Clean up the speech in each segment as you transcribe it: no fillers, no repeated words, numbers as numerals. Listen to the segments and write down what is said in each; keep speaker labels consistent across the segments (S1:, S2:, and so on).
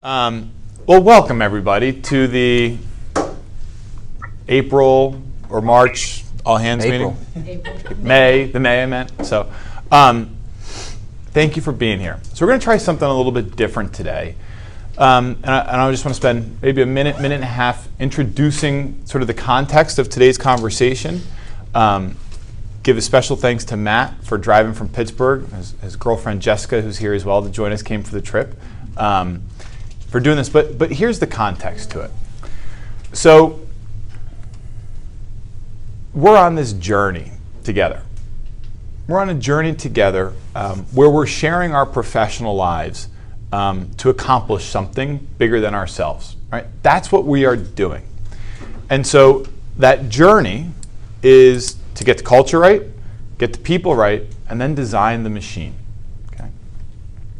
S1: Well, welcome everybody to the April or March all hands meeting. The May I meant. So, thank you for being here. So we're going to try something a little bit different today, and I just want to spend maybe a minute and a half introducing sort of the context of today's conversation. Give a special thanks to Matt for driving from Pittsburgh. His girlfriend Jessica, who's here as well to join us, came for the trip. For doing this, but here's the context to it. So we're on this journey together. We're on a journey together where we're sharing our professional lives to accomplish something bigger than ourselves. Right? That's what we are doing. And so that journey is to get the culture right, get the people right, and then design the machine. Okay?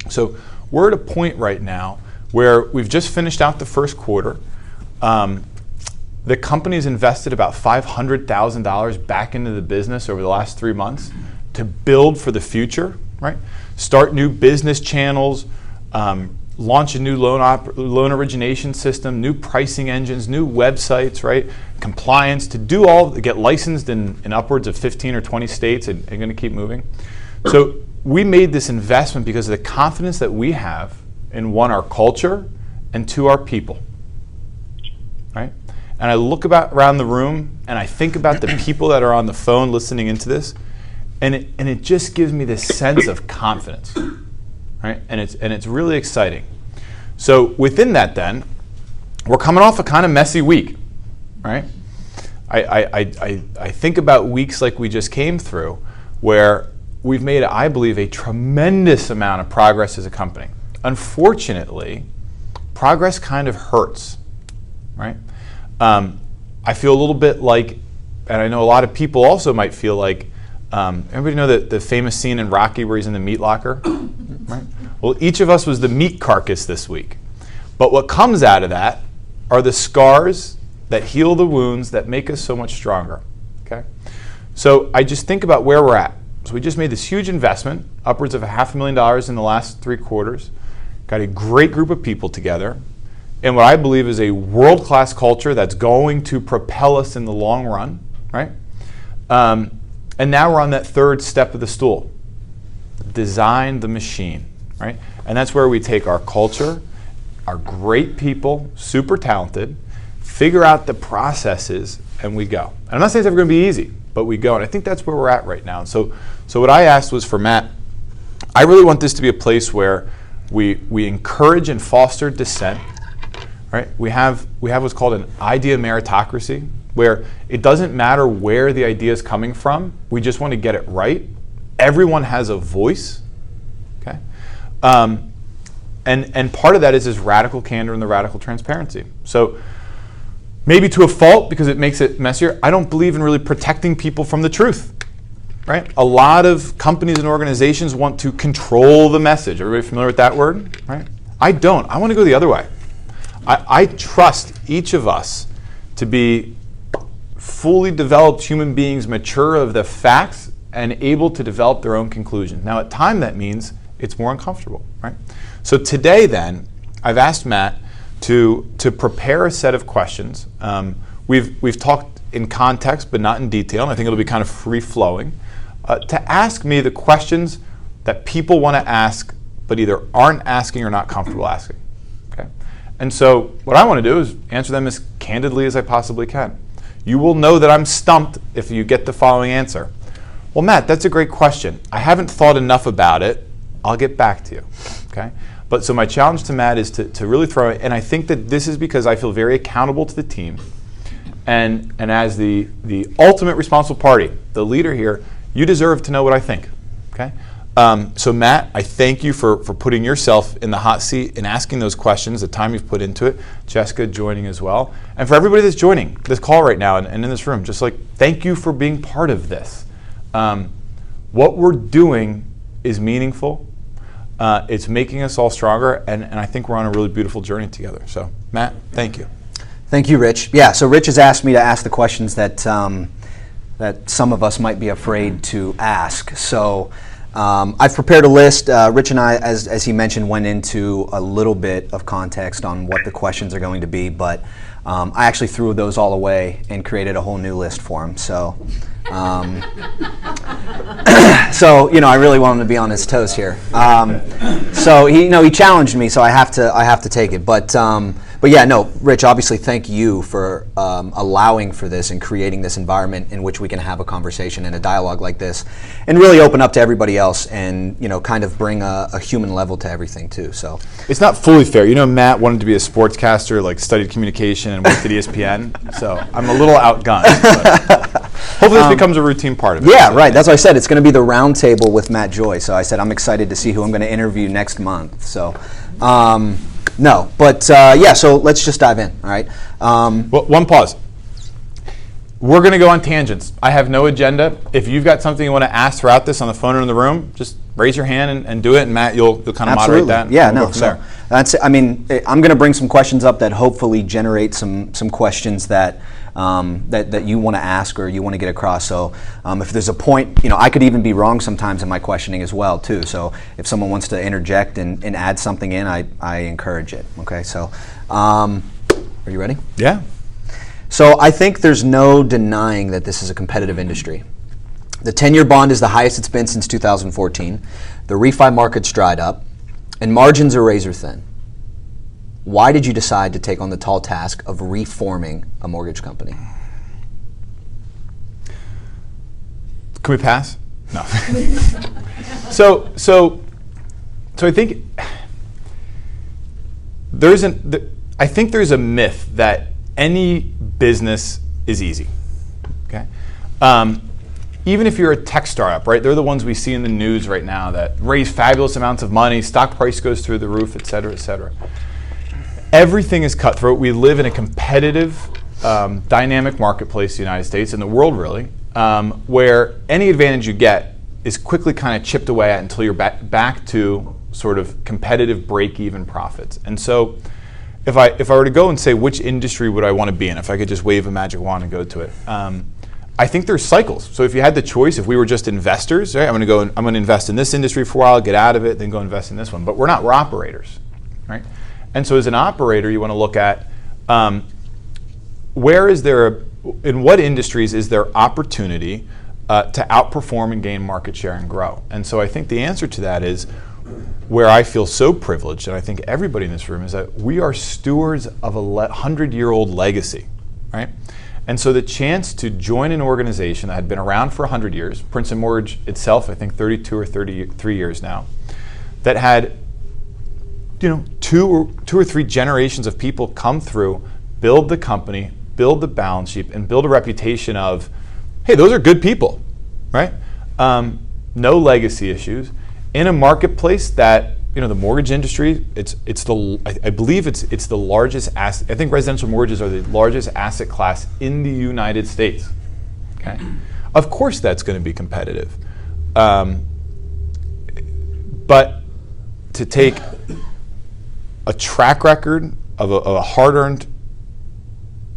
S1: So we're at a point right now where we've just finished out the first quarter. The company's invested about $500,000 back into the business over the last 3 months to build for the future, right? Start new business channels, launch a new loan origination system, new pricing engines, new websites, right? Compliance, to do all, get licensed in upwards of 15 or 20 states and going to keep moving. So we made this investment because of the confidence that we have in, one, our culture, and two, our people, right? And I look around the room and I think about the people that are on the phone listening into this, and it just gives me this sense of confidence, right? And it's really exciting. So within that, then, we're coming off a kind of messy week, right? I think about weeks like we just came through, where we've made, I believe, a tremendous amount of progress as a company. Unfortunately, progress kind of hurts, right? I feel a little bit like, and I know a lot of people also might feel like, everybody know the famous scene in Rocky where he's in the meat locker, right? Well, each of us was the meat carcass this week. But what comes out of that are the scars that heal the wounds that make us so much stronger, okay? So I just think about where we're at. So we just made this huge investment, upwards of $500,000 in the last 3 quarters. Got a great group of people together, and what I believe is a world-class culture that's going to propel us in the long run, right? And now we're on that third step of the stool, design the machine, right? And that's where we take our culture, our great people, super talented, figure out the processes, and we go. And I'm not saying it's ever going to be easy, but we go, and I think that's where we're at right now. And so what I asked was for Matt, I really want this to be a place where we encourage and foster dissent, right? We have what's called an idea meritocracy, where it doesn't matter where the idea is coming from. We just want to get it right. Everyone has a voice, okay? And part of that is this radical candor and the radical transparency. So maybe to a fault, because it makes it messier, I don't believe in really protecting people from the truth. Right? A lot of companies and organizations want to control the message. Everybody familiar with that word? Right? I don't. I want to go the other way. I trust each of us to be fully developed human beings, mature of the facts, and able to develop their own conclusions. Now, at times that means it's more uncomfortable. Right? So today, then, I've asked Matt to prepare a set of questions. We've talked in context, but not in detail, and I think it'll be kind of free-flowing. To ask me the questions that people want to ask, but either aren't asking or not comfortable asking. Okay? And so what I want to do is answer them as candidly as I possibly can. You will know that I'm stumped if you get the following answer. Well, Matt, that's a great question. I haven't thought enough about it. I'll get back to you. Okay? But so my challenge to Matt is to really throw it, and I think that this is because I feel very accountable to the team. And as the ultimate responsible party, the leader here, you deserve to know what I think, okay? So Matt, I thank you for putting yourself in the hot seat and asking those questions, the time you've put into it. Jessica joining as well. And for everybody that's joining this call right now and in this room, just like, thank you for being part of this. What we're doing is meaningful. It's making us all stronger, and I think we're on a really beautiful journey together. So Matt, thank you.
S2: Thank you, Rich. Yeah, so Rich has asked me to ask the questions that some of us might be afraid to ask. So I've prepared a list. Rich and I, as he mentioned, went into a little bit of context on what the questions are going to be, but I actually threw those all away and created a whole new list for him. So, so I really want him to be on his toes here. So he challenged me, so I have to take it. But yeah, no, Rich, obviously thank you for allowing for this and creating this environment in which we can have a conversation and a dialogue like this and really open up to everybody else and, kind of bring a human level to everything too. So
S1: it's not fully fair. Matt wanted to be a sportscaster, like studied communication and worked at ESPN. So I'm a little outgunned. But hopefully this becomes a routine part of it.
S2: Yeah, right. That's what I said. It's going to be the round table with Matt Joy. So I said I'm excited to see who I'm going to interview next month. So no, but yeah, so let's just dive in, all right?
S1: Well, one pause. We're going to go on tangents. I have no agenda. If you've got something you want to ask throughout this on the phone or in the room, just raise your hand and do it, and Matt, you'll kind of moderate that.
S2: Yeah, we'll go from there. That's. I mean, I'm going to bring some questions up that hopefully generate some questions that that you want to ask or you want to get across. So if there's a point, I could even be wrong sometimes in my questioning as well too. So if someone wants to interject and add something in, I encourage it. Okay, so are you ready?
S1: Yeah.
S2: So I think there's no denying that this is a competitive industry. The 10-year bond is the highest it's been since 2014. The refi market's dried up, and margins are razor thin. Why did you decide to take on the tall task of reforming a mortgage company?
S1: Can we pass? No. So I think I think there's a myth that any business is easy. Okay. Even if you're a tech startup, right? They're the ones we see in the news right now that raise fabulous amounts of money, stock price goes through the roof, et cetera, et cetera. Everything is cutthroat. We live in a competitive, dynamic marketplace, the United States, and the world really, where any advantage you get is quickly kind of chipped away at until you're back to sort of competitive break-even profits. And so if I were to go and say which industry would I want to be in, if I could just wave a magic wand and go to it, I think there's cycles. So if you had the choice, if we were just investors, right, I'm going to invest in this industry for a while, get out of it, then go invest in this one. But we're not. We're operators, right? And so as an operator, you want to look at in what industries is there opportunity to outperform and gain market share and grow? And so I think the answer to that is where I feel so privileged, and I think everybody in this room, is that we are stewards of a 100-year-old legacy, right? And so the chance to join an organization that had been around for 100 years, Princeton Mortgage itself, I think 32 or 33 years now, that had two or three generations of people come through, build the company, build the balance sheet, and build a reputation of, hey, those are good people, right? No legacy issues in a marketplace that the mortgage industry. I believe it's the largest asset. I think residential mortgages are the largest asset class in the United States. Okay, of course that's going to be competitive, but to take a track record of a hard-earned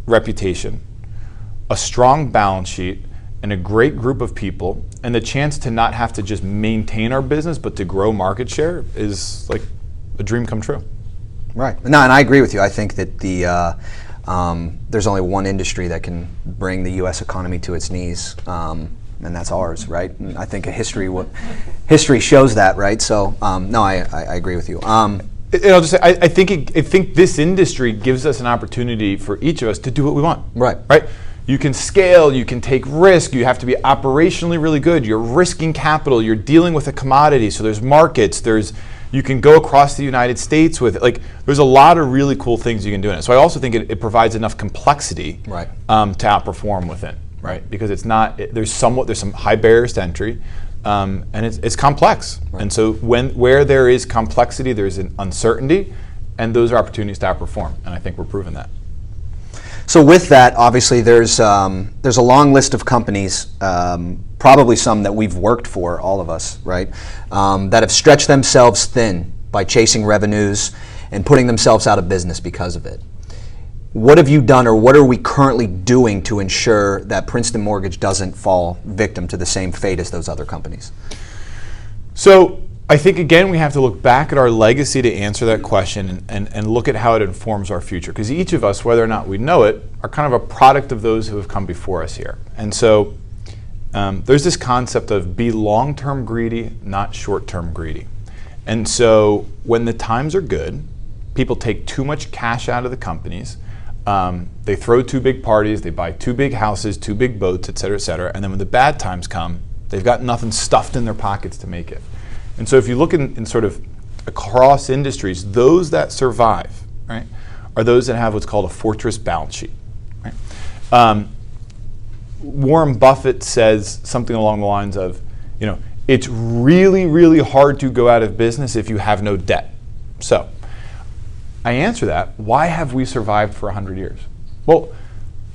S1: reputation, a strong balance sheet, and a great group of people, and the chance to not have to just maintain our business but to grow market share is like a dream come true.
S2: Right. No, and I agree with you. I think that there's only one industry that can bring the U.S. economy to its knees, and that's ours, right? And I think history shows that, right? So, no, I agree with you.
S1: I'll just say, I think this industry gives us an opportunity for each of us to do what we want.
S2: Right.
S1: Right. You can scale, you can take risk, you have to be operationally really good, you're risking capital, you're dealing with a commodity, so there's markets, you can go across the United States with it. There's a lot of really cool things you can do in it. So I also think it provides enough complexity to outperform within, right? Because there's some high barriers to entry, and it's complex. Right. And so where there is complexity, there's an uncertainty, and those are opportunities to outperform, and I think we're proving that.
S2: So with that, obviously, there's a long list of companies, probably some that we've worked for, all of us, right, that have stretched themselves thin by chasing revenues and putting themselves out of business because of it. What have you done, or what are we currently doing to ensure that Princeton Mortgage doesn't fall victim to the same fate as those other companies?
S1: So I think, again, we have to look back at our legacy to answer that question and look at how it informs our future. Because each of us, whether or not we know it, are kind of a product of those who have come before us here. And so there's this concept of be long-term greedy, not short-term greedy. And so when the times are good, people take too much cash out of the companies. They throw too big parties, they buy too big houses, too big boats, et cetera, and then when the bad times come, they've got nothing stuffed in their pockets to make it. And so if you look in sort of across industries, those that survive, right, are those that have what's called a fortress balance sheet. Right? Warren Buffett says something along the lines of, it's really, really hard to go out of business if you have no debt. So I answer that, why have we survived for 100 years? Well,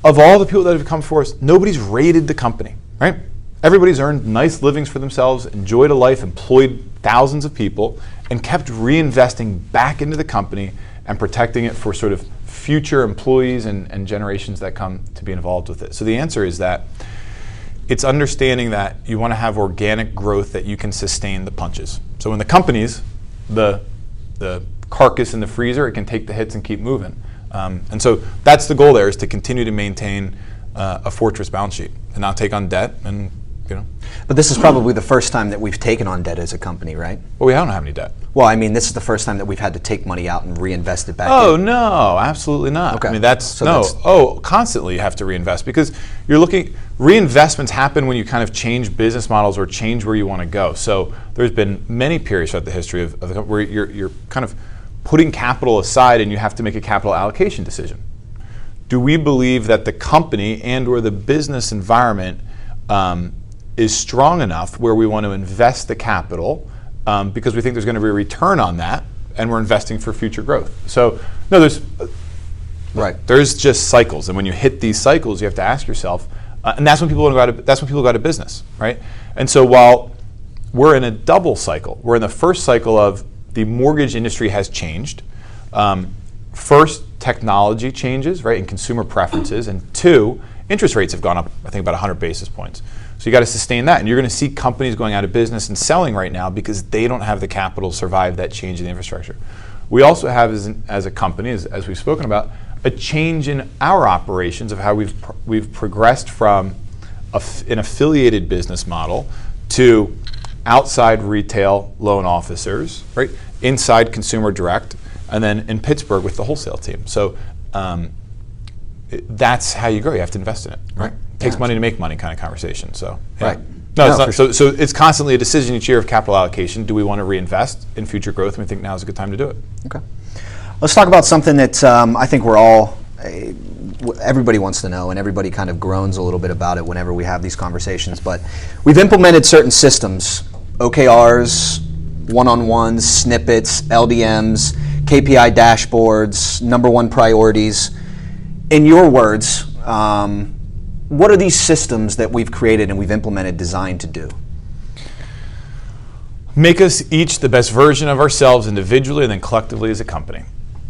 S1: of all the people that have come before us, nobody's raided the company, right? Everybody's earned nice livings for themselves, enjoyed a life, employed thousands of people, and kept reinvesting back into the company and protecting it for sort of future employees and generations that come to be involved with it. So the answer is that it's understanding that you want to have organic growth that you can sustain the punches. So in the companies, the carcass in the freezer, it can take the hits and keep moving. And so that's the goal there, is to continue to maintain a fortress balance sheet and not take on debt. And
S2: But this is probably the first time that we've taken on debt as a company, right?
S1: Well, we don't have any debt.
S2: Well, I mean, this is the first time that we've had to take money out and reinvest it back in.
S1: Oh, no, absolutely not.
S2: Okay.
S1: I mean, constantly you have to reinvest, because reinvestments happen when you kind of change business models or change where you want to go. So there's been many periods throughout the history of the company where you're kind of putting capital aside and you have to make a capital allocation decision. Do we believe that the company and or the business environment is strong enough where we want to invest the capital because we think there's going to be a return on that, and we're investing for future growth? So no, there's just cycles, and when you hit these cycles, you have to ask yourself, and that's when people go out of business, right? And so while we're in a double cycle, we're in the first cycle of the mortgage industry has changed. First, technology changes, right, and consumer preferences, and two, interest rates have gone up, I think, about 100 basis points. So you got to sustain that, and you're going to see companies going out of business and selling right now because they don't have the capital to survive that change in the infrastructure. We also have, as a company, as we've spoken about, a change in our operations of how we've progressed from an affiliated business model to outside retail loan officers, right, inside consumer direct, and then in Pittsburgh with the wholesale team. So that's how you grow. You have to invest in it, right? It takes money to make money kind of conversation. So yeah.
S2: Right.
S1: No, it's not. Sure. So it's constantly a decision each year of capital allocation. Do we want to reinvest in future growth? And we think now is a good time to do it.
S2: Okay. Let's talk about something that I think everybody wants to know, and everybody kind of groans a little bit about it whenever we have these conversations. But we've implemented certain systems, OKRs, one-on-ones, snippets, LDMs, KPI dashboards, number one priorities. In your words, what are these systems that we've created and we've implemented designed to do?
S1: Make us each the best version of ourselves individually and then collectively as a company.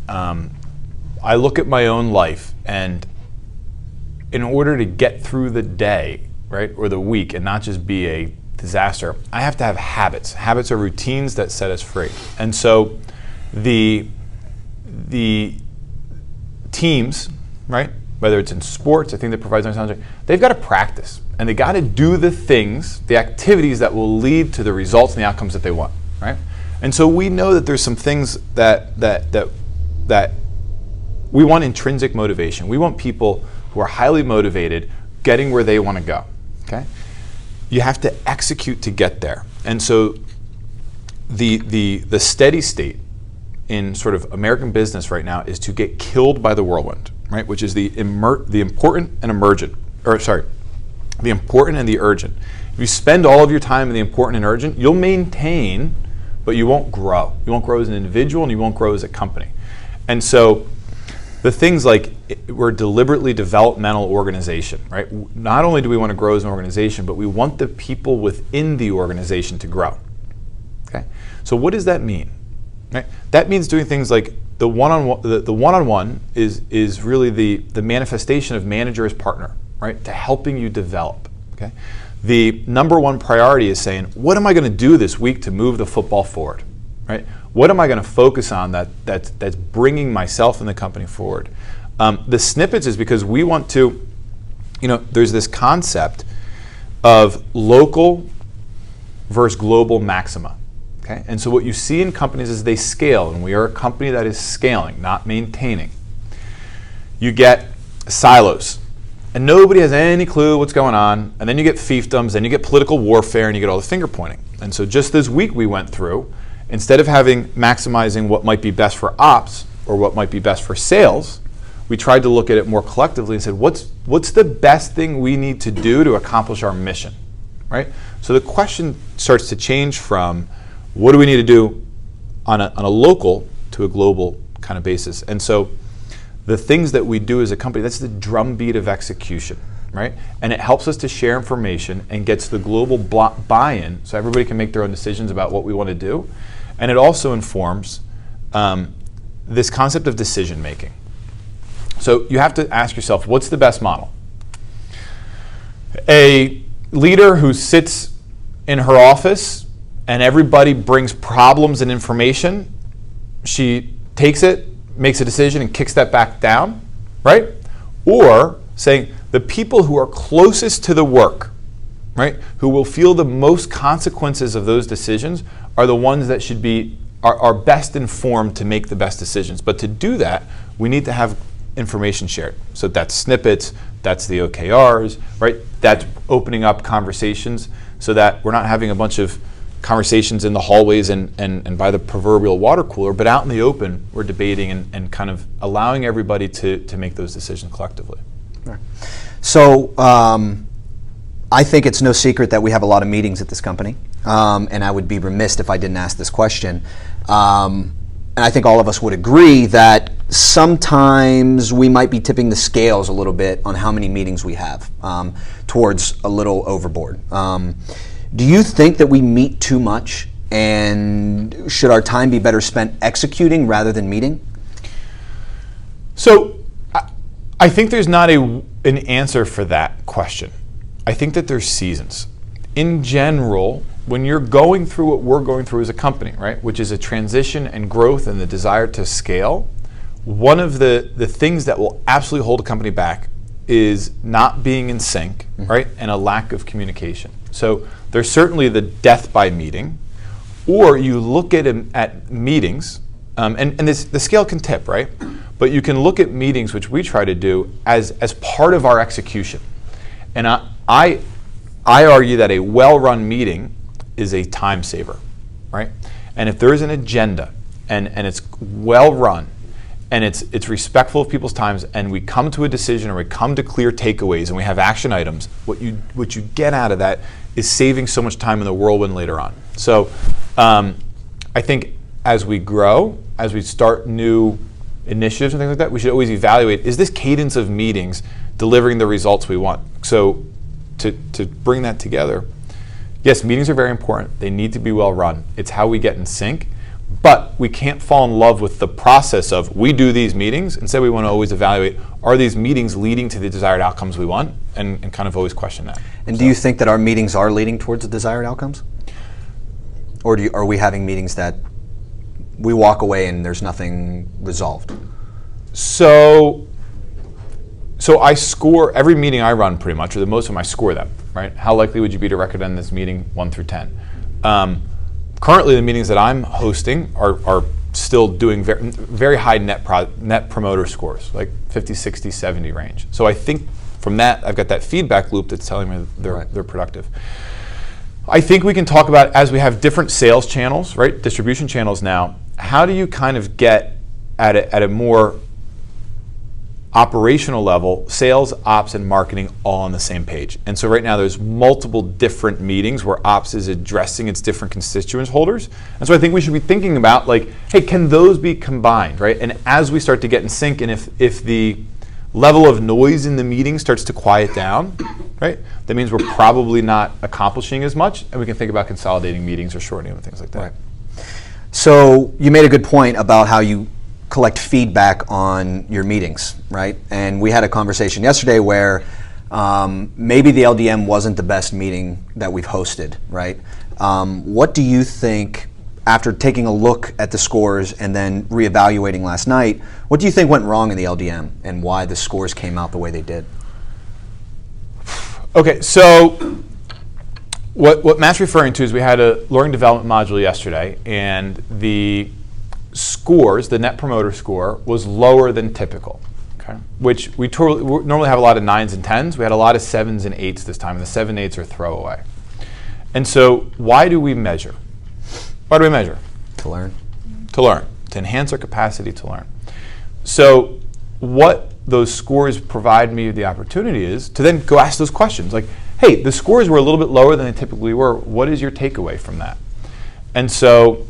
S1: I look at my own life, and in order to get through the day, right, or the week, and not just be a disaster, I have to have habits. Habits are routines that set us free. And so the teams, right, whether it's in sports, I think that provides my sound, they've got to practice, and they got to do the things, the activities that will lead to the results and the outcomes that they want, right? And so we know that there's some things that we want intrinsic motivation. We want people who are highly motivated getting where they want to go, okay? You have to execute to get there. And so the steady state in sort of American business right now is to get killed by the whirlwind, right? Which is the important and the important and the urgent. If you spend all of your time in the important and urgent, you'll maintain, but you won't grow. You won't grow as an individual, and you won't grow as a company. And so the things like, we're a deliberately developmental organization, right? Not only do we want to grow as an organization, but we want the people within the organization to grow, okay? So what does that mean? Right? That means doing things like the one-on-one is really the manifestation of manager as partner, right? To helping you develop, okay? the number one priority is saying, what am I going to do this week to move the football forward, right? What am I going to focus on that's bringing myself and the company forward? The snippets is because we want to, there's this concept of local versus global maxima. Okay? And so what you see in companies is they scale, and we are a company that is scaling, not maintaining. You get silos, and nobody has any clue what's going on, and then you get fiefdoms, then you get political warfare, and you get all the finger pointing. And so just this week we went through, instead of maximizing what might be best for ops or what might be best for sales, we tried to look at it more collectively and said, what's the best thing we need to do to accomplish our mission, right? So the question starts to change from what do we need to do on a local to a global kind of basis. And so the things that we do as a company, that's the drumbeat of execution, right? And it helps us to share information and gets the global buy-in so everybody can make their own decisions about what we want to do. And it also informs this concept of decision making. So you have to ask yourself, what's the best model? A leader who sits in her office and everybody brings problems and information, she takes it, makes a decision, and kicks that back down, right? Or saying the people who are closest to the work, right, who will feel the most consequences of those decisions are the ones that should be are best informed to make the best decisions. But to do that, we need to have information shared. So that's snippets, that's the OKRs, right? That's opening up conversations so that we're not having a bunch of conversations in the hallways and by the proverbial water cooler, but out in the open, we're debating and kind of allowing everybody to make those decisions collectively.
S2: Right. So I think it's no secret that we have a lot of meetings at this company, and I would be remiss if I didn't ask this question. And I think all of us would agree that sometimes we might be tipping the scales a little bit on how many meetings we have towards a little overboard. Do you think that we meet too much, and should our time be better spent executing rather than meeting?
S1: So I think there's not an answer for that question. I think that there's seasons. In general, when you're going through what we're going through as a company, right, which is a transition and growth and the desire to scale, one of the things that will absolutely hold a company back is not being in sync, right, and a lack of communication. So there's certainly the death by meeting, or you look at meetings, and the scale can tip, right? But you can look at meetings, which we try to do, as part of our execution. And I argue that a well-run meeting is a time saver, right? And if there is an agenda and it's well-run and it's respectful of people's times and we come to a decision or we come to clear takeaways and we have action items, what you get out of that is saving so much time in the whirlwind later on. So I think as we grow, as we start new initiatives and things like that, we should always evaluate, is this cadence of meetings delivering the results we want? So to bring that together, yes, meetings are very important. They need to be well run. It's how we get in sync. But we can't fall in love with the process of we do these meetings. Instead, we want to always evaluate, are these meetings leading to the desired outcomes we want? And kind of always question that.
S2: And do you think that our meetings are leading towards the desired outcomes? Or are we having meetings that we walk away and there's nothing resolved?
S1: So I score every meeting I run pretty much, or the most of them I score them, right? How likely would you be to recommend this meeting 1 through 10? Currently, the meetings that I'm hosting are still doing very high net promoter scores, like 50, 60, 70 range. So I think from that, I've got that feedback loop that's telling me they're productive. I think we can talk about, as we have different sales channels, right, distribution channels now, how do you kind of get at a more operational level, sales, ops, and marketing all on the same page. And so right now there's multiple different meetings where ops is addressing its different constituent holders. And so I think we should be thinking about, like, hey, can those be combined, right? And as we start to get in sync, and if the level of noise in the meeting starts to quiet down, right, that means we're probably not accomplishing as much, and we can think about consolidating meetings or shortening them and things like that.
S2: Right. So you made a good point about how you collect feedback on your meetings, right? And we had a conversation yesterday where maybe the LDM wasn't the best meeting that we've hosted, right? What do you think, after taking a look at the scores and then reevaluating last night, what do you think went wrong in the LDM and why the scores came out the way they did?
S1: Okay, so what Matt's referring to is we had a learning development module yesterday, and the scores, the net promoter score, was lower than typical. Okay, which we normally have a lot of 9s and 10s. We had a lot of 7s and 8s this time, and the 7 8s are throwaway. And so why do we measure? Why do we measure?
S2: To learn.
S1: To learn, to enhance our capacity to learn. So what those scores provide me the opportunity is to then go ask those questions. Like, hey, the scores were a little bit lower than they typically were. What is your takeaway from that? And so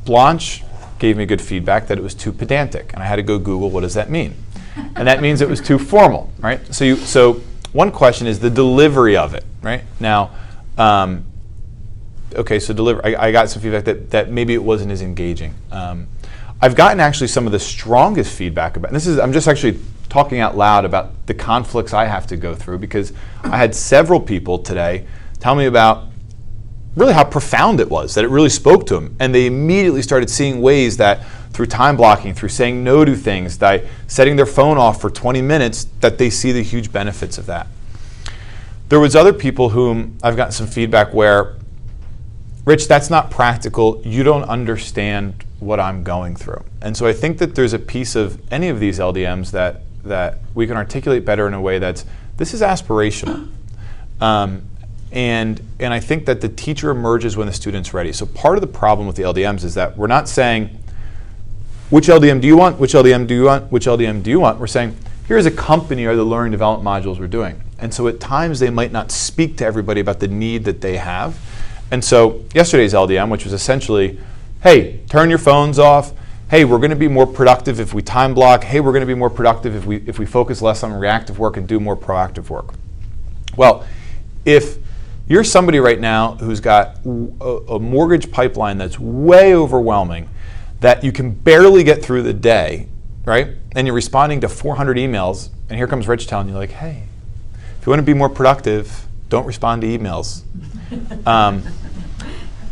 S1: Blanche gave me good feedback that it was too pedantic, and I had to go Google, what does that mean? And that means it was too formal, right? So one question is the delivery of it, right? Now, okay, so I got some feedback that maybe it wasn't as engaging. I've gotten actually some of the strongest feedback about, and I'm just actually talking out loud about the conflicts I have to go through, because I had several people today tell me about really how profound it was, that it really spoke to them. And they immediately started seeing ways that through time blocking, through saying no to things, by setting their phone off for 20 minutes, that they see the huge benefits of that. There was other people whom I've gotten some feedback where, Rich, that's not practical. You don't understand what I'm going through. And so I think that there's a piece of any of these LDMs that we can articulate better in a way this is aspirational. And I think that the teacher emerges when the student's ready. So part of the problem with the LDMs is that we're not saying, which LDM do you want? Which LDM do you want? Which LDM do you want? We're saying, here's a company or the learning development modules we're doing. And so at times they might not speak to everybody about the need that they have. And so yesterday's LDM, which was essentially, hey, turn your phones off. Hey, we're going to be more productive if we time block. Hey, we're going to be more productive if we focus less on reactive work and do more proactive work. Well, if you're somebody right now who's got a mortgage pipeline that's way overwhelming, that you can barely get through the day, right? And you're responding to 400 emails, and here comes Rich telling you, like, hey, if you want to be more productive, don't respond to emails.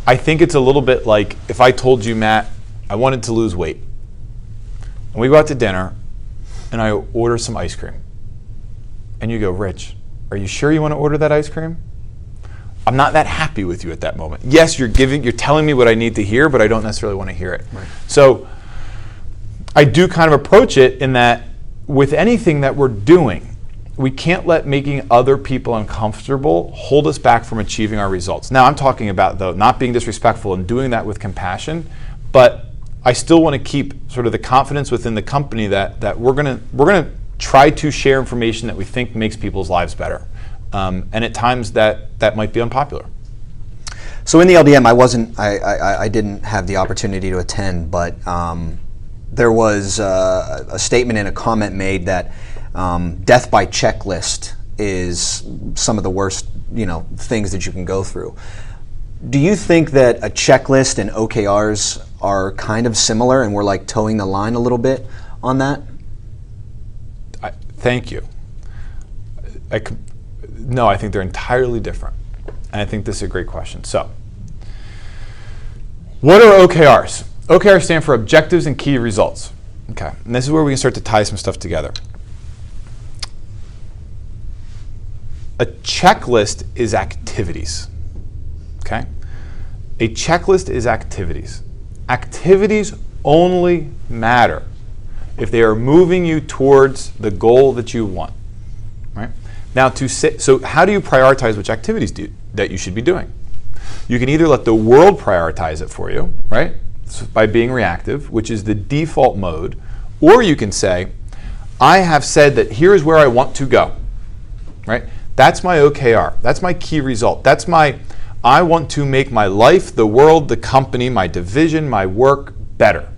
S1: I think it's a little bit like if I told you, Matt, I wanted to lose weight, and we go out to dinner, and I order some ice cream, and you go, Rich, are you sure you want to order that ice cream? I'm not that happy with you at that moment. Yes, you're telling me what I need to hear, but I don't necessarily want to hear it. Right. So I do kind of approach it in that with anything that we're doing, we can't let making other people uncomfortable hold us back from achieving our results. Now, I'm talking about, though, not being disrespectful and doing that with compassion, but I still want to keep sort of the confidence within the company that we're gonna try to share information that we think makes people's lives better. And at times that might be unpopular.
S2: So in the LDM, I didn't have the opportunity to attend, but there was a statement and a comment made that death by checklist is some of the worst, things that you can go through. Do you think that a checklist and OKRs are kind of similar, and we're like towing the line a little bit on that?
S1: Thank you. No, I think they're entirely different. And I think this is a great question. So, what are OKRs? OKRs stand for objectives and key results. Okay, and this is where we can start to tie some stuff together. A checklist is activities. Okay? A checklist is activities. Activities only matter if they are moving you towards the goal that you want. Right? Now, so how do you prioritize which activities that you should be doing? You can either let the world prioritize it for you, right? So by being reactive, which is the default mode, or you can say, I have said that here's where I want to go, right? That's my OKR. That's my key result. I want to make my life, the world, the company, my division, my work better.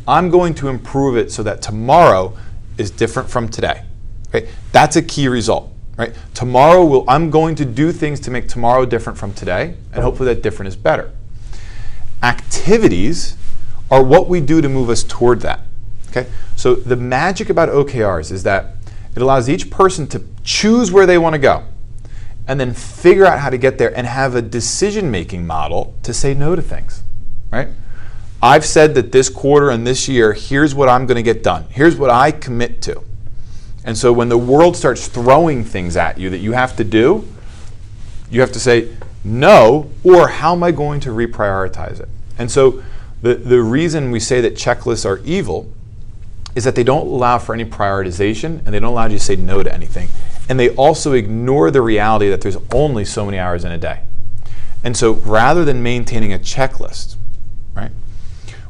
S1: I'm going to improve it so that tomorrow is different from today. Okay? That's a key result. Right? Tomorrow, I'm going to do things to make tomorrow different from today, and hopefully that different is better. Activities are what we do to move us toward that. Okay? So the magic about OKRs is that It allows each person to choose where they want to go and then figure out how to get there and have a decision-making model to say no to things, right? I've said that this quarter and this year, here's what I'm going to get done. Here's what I commit to. And so when the world starts throwing things at you that you have to do, you have to say no, or how am I going to reprioritize it? And so the reason we say that checklists are evil is that they don't allow for any prioritization and they don't allow you to say no to anything. And they also ignore the reality that there's only so many hours in a day. And so rather than maintaining a checklist, right,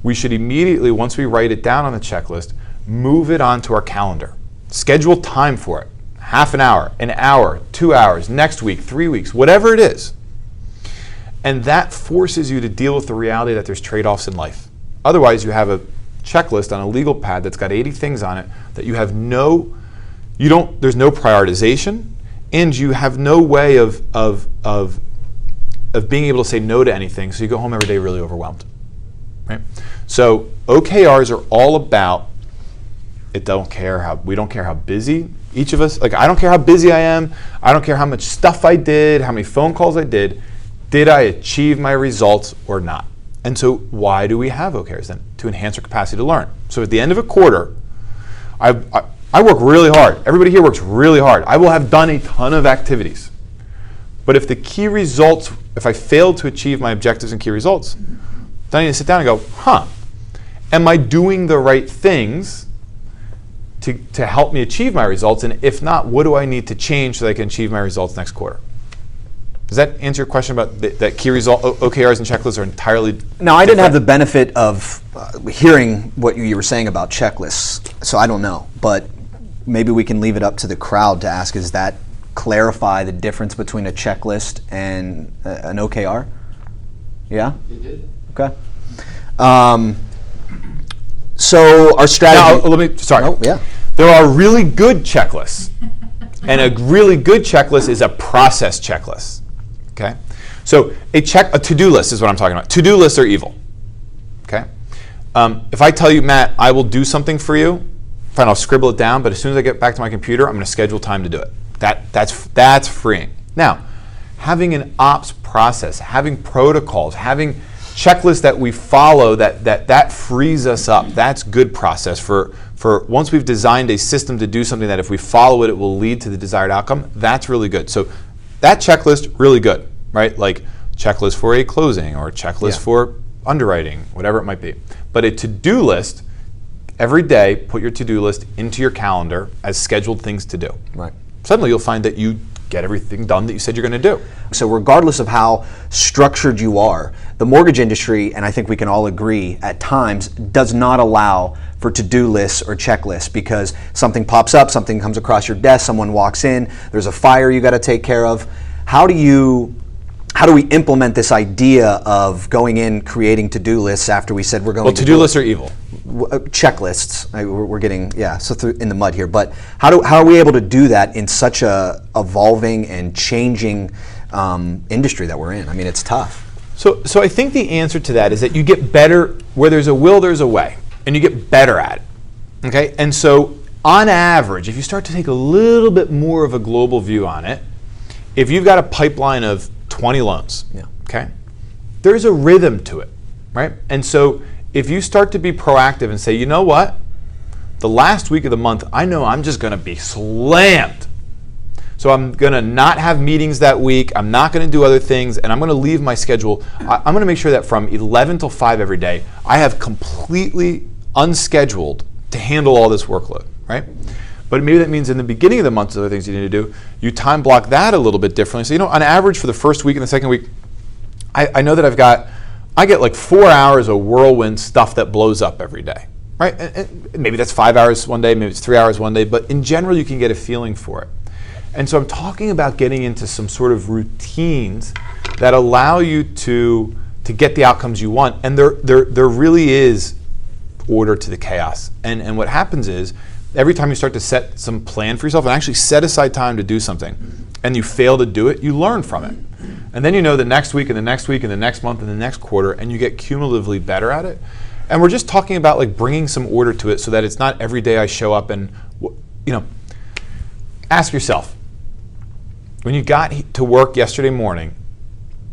S1: we should immediately, once we write it down on the checklist, move it onto our calendar. Schedule time for it. Half an hour, 2 hours, next week, 3 weeks, whatever it is. And that forces you to deal with the reality that there's trade-offs in life. Otherwise, you have a checklist on a legal pad that's got 80 things on it that you have there's no prioritization, and you have no way of being able to say no to anything, so you go home every day really overwhelmed. Right? So OKRs are all about, we don't care how busy each of us, like I don't care how busy I am, I don't care how much stuff I did, how many phone calls I did I achieve my results or not? And so why do we have OKRs then? To enhance our capacity to learn. So at the end of a quarter, I work really hard. Everybody here works really hard. I will have done a ton of activities. But if the key results, if I failed to achieve my objectives and key results, then I need to sit down and go, am I doing the right things to help me achieve my results? And if not, what do I need to change so that I can achieve my results next quarter? Does that answer your question about that key result? OKRs and checklists are entirely
S2: No, I didn't have the benefit of hearing what you were saying about checklists, so I don't know. But maybe we can leave it up to the crowd to ask, does that clarify the difference between a checklist and an OKR? Yeah?
S3: It did.
S2: Okay. So our strategy...
S1: There are really good checklists. And a really good checklist is a process checklist. Okay? So a to-do list is what I'm talking about. To-do lists are evil. Okay? If I tell you, Matt, I will do something for you, fine, I'll scribble it down, but as soon as I get back to my computer, I'm going to schedule time to do it. That's freeing. Now, having an ops process, having protocols, having checklists that we follow, that frees us up. That's good process for once we've designed a system to do something that if we follow it, it will lead to the desired outcome. That's really good. So that checklist, really good, right? Like checklist for a closing or checklist for underwriting, whatever it might be. But a to-do list, every day, put your to-do list into your calendar as scheduled things to do.
S2: Right.
S1: Suddenly you'll find that you get everything done that you said you're going to do.
S2: So regardless of how structured you are, the mortgage industry, and I think we can all agree at times, does not allow for to-do lists or checklists because something pops up, something comes across your desk, someone walks in, there's a fire you got to take care of. How do we implement this idea of going in, creating to-do lists after we said we're going to
S1: to-do lists are evil.
S2: Checklists. We're getting in the mud here. But how are we able to do that in such a evolving and changing industry that we're in? I mean, it's tough.
S1: So I think the answer to that is that you get better where there's a will, there's a way, and you get better at it. Okay, and so on average, if you start to take a little bit more of a global view on it, if you've got a pipeline of 20 loans, okay, there's a rhythm to it, right? And so if you start to be proactive and say, you know what, the last week of the month, I know I'm just going to be slammed. So I'm going to not have meetings that week. I'm not going to do other things, and I'm going to leave my schedule. I'm going to make sure that from 11 till 5 every day, I have completely unscheduled to handle all this workload, right? But maybe that means in the beginning of the month, other things you need to do, you time block that a little bit differently. So, on average for the first week and the second week, I know that I get like 4 hours of whirlwind stuff that blows up every day, right? And maybe that's 5 hours one day, maybe it's 3 hours one day, but in general, you can get a feeling for it. And so I'm talking about getting into some sort of routines that allow you to get the outcomes you want. And there really is order to the chaos. And what happens is, every time you start to set some plan for yourself and actually set aside time to do something, and you fail to do it, you learn from it. And then you know the next week and the next week and the next month and the next quarter, and you get cumulatively better at it. And we're just talking about like bringing some order to it so that it's not every day I show up and, ask yourself, when you got to work yesterday morning,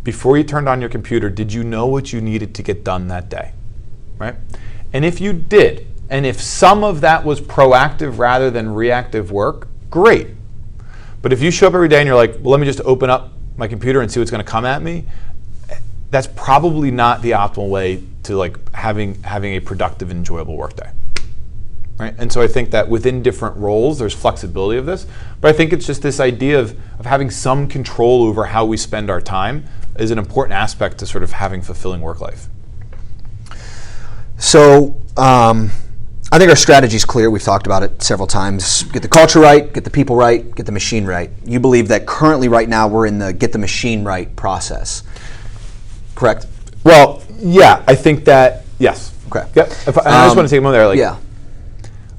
S1: before you turned on your computer, did you know what you needed to get done that day, right? And if you did, and if some of that was proactive rather than reactive work, great. But if you show up every day and you're like, well, let me just open up my computer and see what's going to come at me, that's probably not the optimal way to like having a productive, enjoyable workday. Right? And so I think that within different roles, there's flexibility of this. But I think it's just this idea of having some control over how we spend our time is an important aspect to sort of having fulfilling work life.
S2: So I think our strategy is clear. We've talked about it several times. Get the culture right, get the people right, get the machine right. You believe that currently right now we're in the get the machine right process. Correct?
S1: Well, yeah, I think that, yes.
S2: Okay.
S1: Yep. I just want to take a moment there. Like,
S2: yeah.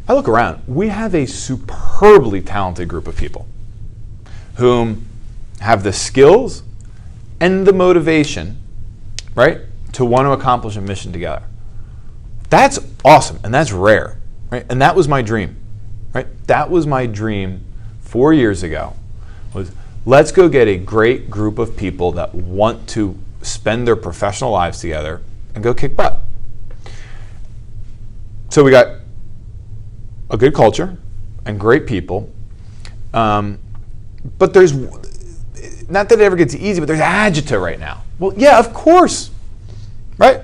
S1: I look around. We have a superbly talented group of people whom have the skills and the motivation, right, to want to accomplish a mission together. That's awesome, and that's rare, right? And that was my dream, right? That was my dream 4 years ago, was let's go get a great group of people that want to spend their professional lives together and go kick butt. So we got a good culture and great people, but there's, not that it ever gets easy, but there's agita right now. Well, yeah, of course, right?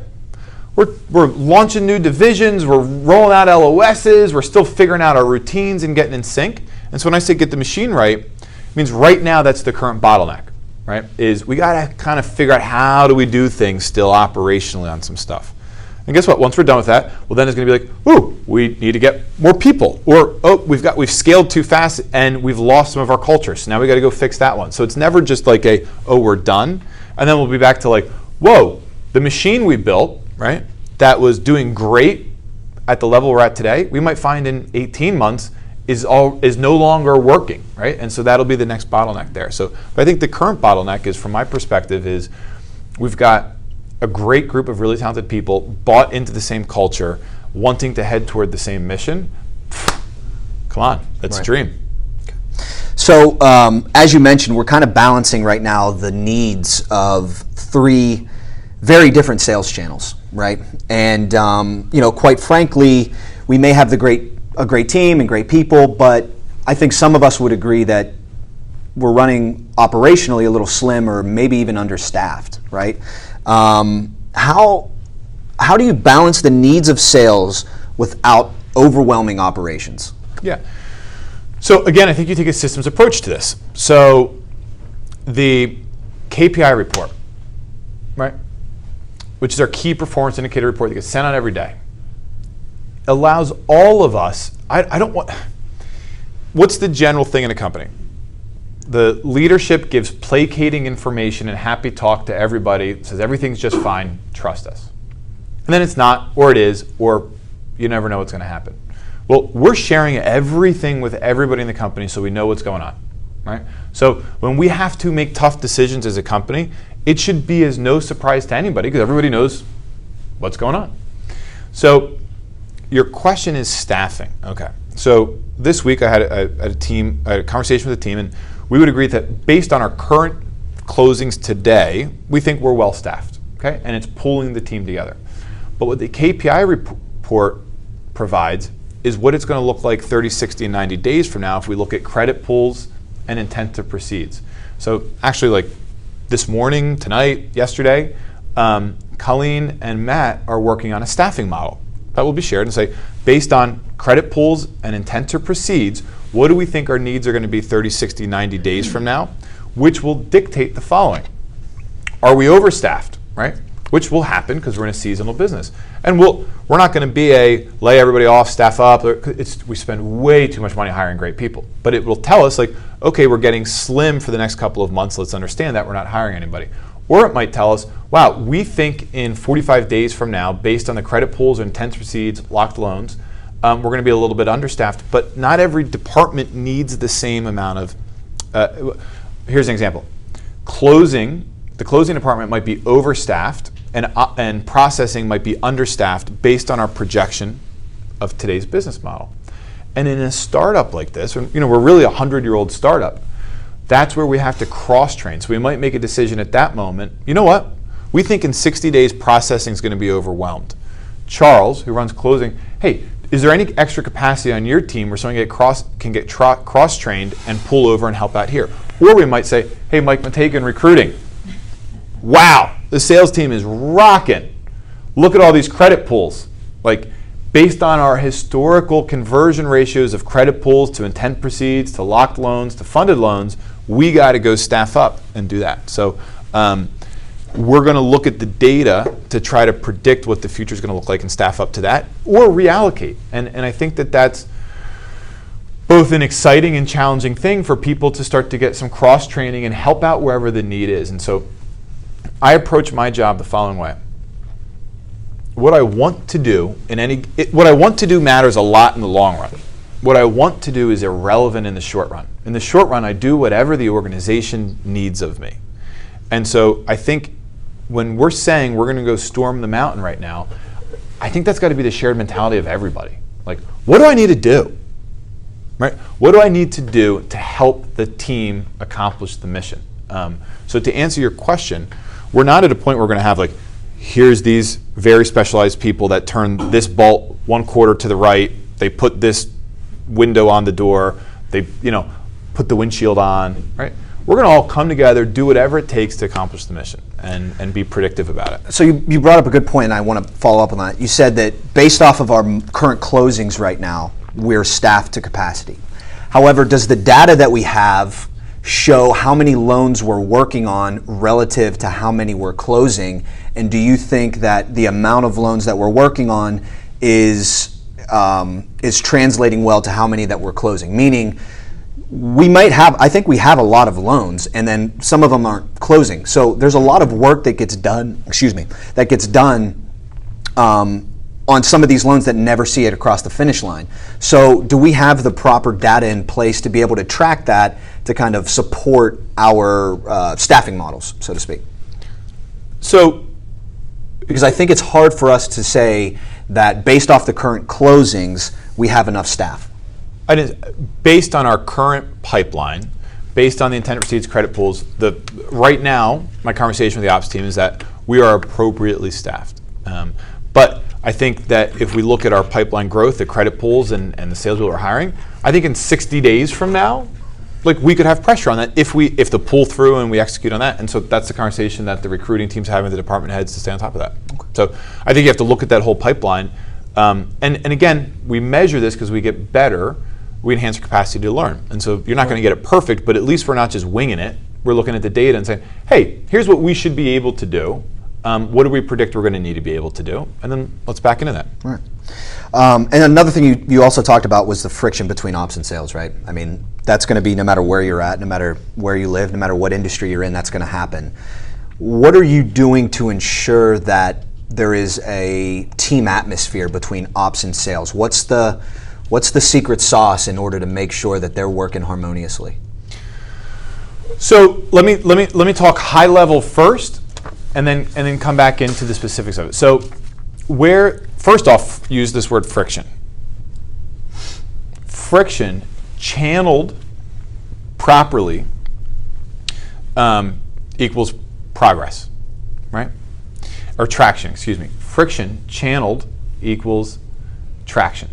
S1: We're launching new divisions, we're rolling out LOSs, we're still figuring out our routines and getting in sync. And so when I say get the machine right, it means right now that's the current bottleneck, right? Is we gotta kind of figure out how do we do things still operationally on some stuff. And guess what? Once we're done with that, well, then it's going to be like, ooh, we need to get more people, or oh, we've scaled too fast and we've lost some of our culture, so now we got to go fix that one. So it's never just like a oh, we're done, and then we'll be back to like, whoa, the machine we built, right, that was doing great at the level we're at today, we might find in 18 months is no longer working, right? And so that'll be the next bottleneck there. So, but I think the current bottleneck is, from my perspective, is we've got a great group of really talented people bought into the same culture, wanting to head toward the same mission. Come on, that's a dream.
S2: So as you mentioned, we're kind of balancing right now the needs of three very different sales channels, right? And quite frankly, we may have a great team and great people, but I think some of us would agree that we're running operationally a little slim or maybe even understaffed, right? How do you balance the needs of sales without overwhelming operations?
S1: Yeah. So again, I think you take a systems approach to this. So the KPI report, right, which is our key performance indicator report that gets sent out every day, allows all of us, what's the general thing in a company? The leadership gives placating information and happy talk to everybody, says everything's just fine, trust us. And then it's not, or it is, or you never know what's going to happen. Well, we're sharing everything with everybody in the company so we know what's going on, right? So when we have to make tough decisions as a company, it should be as no surprise to anybody because everybody knows what's going on. So your question is staffing. Okay. So this week I had a conversation with a team, and we would agree that based on our current closings today, we think we're well staffed, okay? And it's pulling the team together. But what the KPI report provides is what it's going to look like 30, 60, and 90 days from now if we look at credit pulls and intent to proceeds. So actually, like this morning, tonight, yesterday, Colleen and Matt are working on a staffing model that will be shared and say, based on credit pulls and intent to proceeds, what do we think our needs are going to be 30, 60, 90 days from now, which will dictate the following. Are we overstaffed, right? Which will happen because we're in a seasonal business. And we're not going to be a lay everybody off, staff up. We spend way too much money hiring great people. But it will tell us, like, okay, we're getting slim for the next couple of months. Let's understand that we're not hiring anybody. Or it might tell us, wow, we think in 45 days from now, based on the credit pulls or intent to proceeds, locked loans, we're going to be a little bit understaffed. But not every department needs the same amount of, here's an example. The closing department might be overstaffed, and processing might be understaffed based on our projection of today's business model. And in a startup like this, we're really a 100-year-old startup, that's where we have to cross-train. So we might make a decision at that moment, you know what? We think in 60 days processing is going to be overwhelmed. Charles, who runs closing, hey, is there any extra capacity on your team where someone can get cross-trained and pull over and help out here? Or we might say, hey, Mike Matagan, recruiting. Wow, the sales team is rocking. Look at all these credit pulls. Like, based on our historical conversion ratios of credit pulls to intent proceeds, to locked loans, to funded loans, we got to go staff up and do that. So we're going to look at the data to try to predict what the future is going to look like and staff up to that, or reallocate. And I think that that's both an exciting and challenging thing for people to start to get some cross-training and help out wherever the need is. And so I approach my job the following way. What I want to do what I want to do matters a lot in the long run. What I want to do is irrelevant in the short run. In the short run, I do whatever the organization needs of me. And so I think when we're saying we're going to go storm the mountain right now, I think that's got to be the shared mentality of everybody. Like, what do I need to do? Right? What do I need to do to help the team accomplish the mission? So to answer your question, we're not at a point where we're going to have here's these very specialized people that turn this bolt 1/4 to the right, they put this window on the door, they put the windshield on, right? We're going to all come together, do whatever it takes to accomplish the mission and be predictive about it.
S2: So you brought up a good point, and I want to follow up on that. You said that based off of our current closings right now, we're staffed to capacity. However, does the data that we have show how many loans we're working on relative to how many we're closing? And do you think that the amount of loans that we're working on is translating well to how many that we're closing? Meaning, I think we have a lot of loans, and then some of them aren't closing. So there's a lot of work that gets done. On some of these loans that never see it across the finish line. So do we have the proper data in place to be able to track that to kind of support our staffing models, so to speak?
S1: So,
S2: because I think it's hard for us to say that based off the current closings, we have enough staff.
S1: Based on our current pipeline, based on the intent receipts, credit pools, right now, my conversation with the ops team is that we are appropriately staffed. But I think that if we look at our pipeline growth, the credit pools and the sales people we're hiring, I think in 60 days from now, we could have pressure on that if the pull through and we execute on that. And so that's the conversation that the recruiting team's having with the department heads to stay on top of that. Okay. So I think you have to look at that whole pipeline. And again, we measure this because we get better. We enhance our capacity to learn. And so you're not going to get it perfect, but at least we're not just winging it. We're looking at the data and saying, hey, here's what we should be able to do. What do we predict we're going to need to be able to do? And then let's back into that.
S2: Right. And another thing you also talked about was the friction between ops and sales, right? I mean, that's going to be no matter where you're at, no matter where you live, no matter what industry you're in, that's going to happen. What are you doing to ensure that there is a team atmosphere between ops and sales? What's the secret sauce in order to make sure that they're working harmoniously?
S1: So let me talk high level first, and then come back into the specifics of it. So first off, use this word friction. Friction channeled properly equals progress, right? Or traction, excuse me. Friction channeled equals traction.